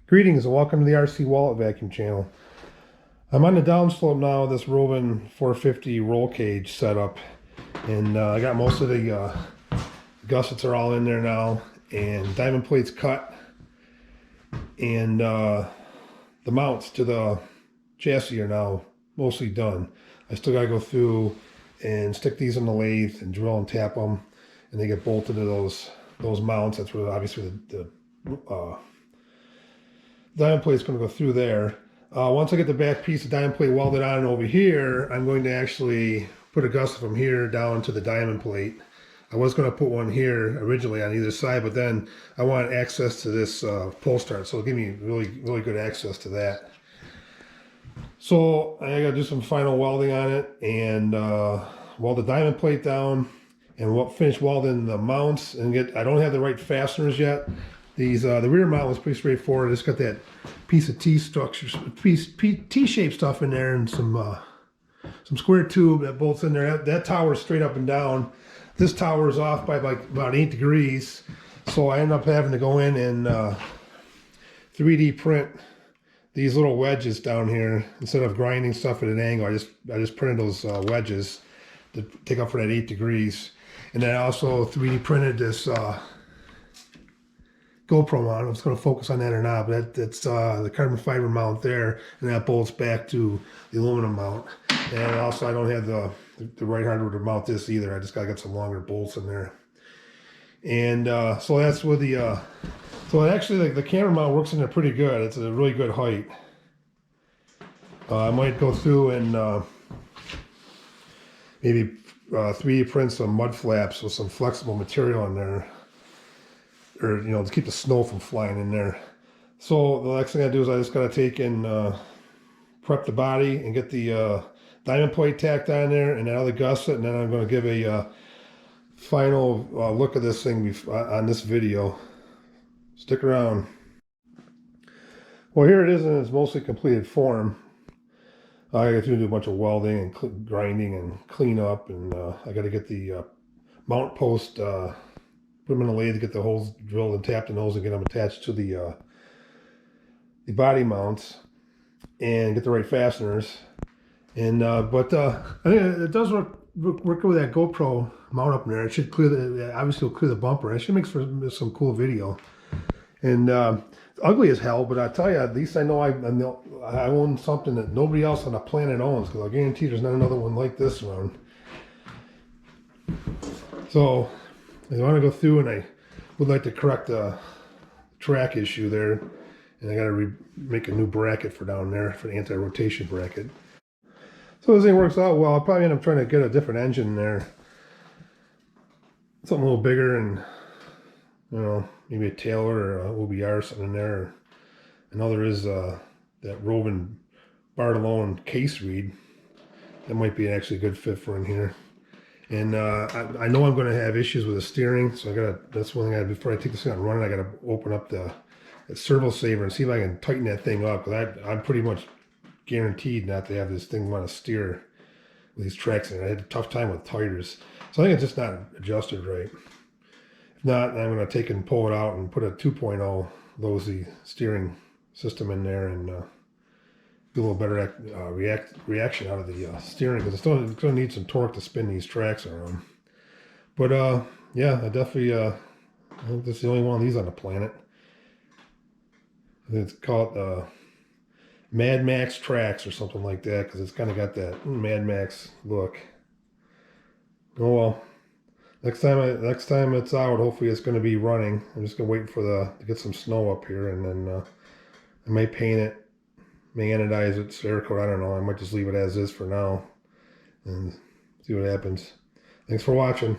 Greetings and welcome to the RC Wallet Vacuum channel. I'm on the downslope now of this Rovan 450 roll cage setup, and I got most of the gussets are all in there now, and diamond plates cut, and the mounts to the chassis are now mostly done. I still gotta go through and stick these in the lathe and drill and tap them, and they get bolted to those mounts. That's where obviously the diamond plate is going to go through there. Once I get the back piece of diamond plate welded on over here, I'm going to actually put a gusset from here down to the diamond plate. I was going to put one here originally on either side, but then I want access to this pull start, so it'll give me really good access to that. So I got to do some final welding on it and weld the diamond plate down and finish welding the mounts and I don't have the right fasteners yet. These the rear mount was pretty straightforward. It's got that piece of T-shaped stuff in there and some square tube that bolts in there. That tower is straight up and down. This tower is off by like about 8 degrees, so I end up having to go in and 3D print these little wedges down here. Instead of grinding stuff at an angle, I just printed those wedges to take up for that 8 degrees. And then I also 3D printed this GoPro mount. I was going to focus on that or not, but that's the carbon fiber mount there, and that bolts back to the aluminum mount. And also I don't have the right hardware to mount this either. I just got to get some longer bolts in there. And so that's with the so actually the camera mount works in there pretty good. It's a really good height. I might go through and maybe 3D print some mud flaps with some flexible material in there, or to keep the snow from flying in there. So the next thing I do is I just gotta take and prep the body and get the diamond plate tacked on there and that other gusset, and then I'm going to give a final look at this thing on this video. Stick around. Well, here it is in its mostly completed form. I got to do a bunch of welding and grinding and clean up, and I got to get the mount post, put them in the lathe to get the holes drilled and tapped in those and get them attached to the body mounts and get the right fasteners. And but I think it does work good with that GoPro mount up there. It should obviously will clear the bumper. It should make for some cool video. And ugly as hell, but I tell you, at least I know I own something that nobody else on the planet owns, because I guarantee there's not another one like this around. So I want to go through, and I would like to correct the track issue there, and I got to make a new bracket for down there for the anti-rotation bracket. So this thing works out well. I'll probably end up trying to get a different engine there, something a little bigger, and maybe a Taylor or a OBR or something in there. I know there is that Rovan Bartolone case reed. That might be actually a good fit for in here. And I know I'm going to have issues with the steering, so that's one thing before I take this thing out and run it, I got to open up the servo saver and see if I can tighten that thing up, because I'm pretty much guaranteed not to have this thing want to steer with these tracks in it. I had a tough time with tires, so I think it's just not adjusted right. If not, I'm going to take and pull it out and put a 2.0 Losi steering system in there and do a little better reaction out of the steering, because it's going to need some torque to spin these tracks around. But yeah, I definitely I think this is the only one of these on the planet. I think it's called Mad Max tracks or something like that, because it's kind of got that Mad Max look. Oh well. Next time it's out, hopefully it's going to be running. I'm just going to wait for to get some snow up here, and then I may paint it, may anodize it, Cerakote, I don't know. I might just leave it as is for now and see what happens. Thanks for watching.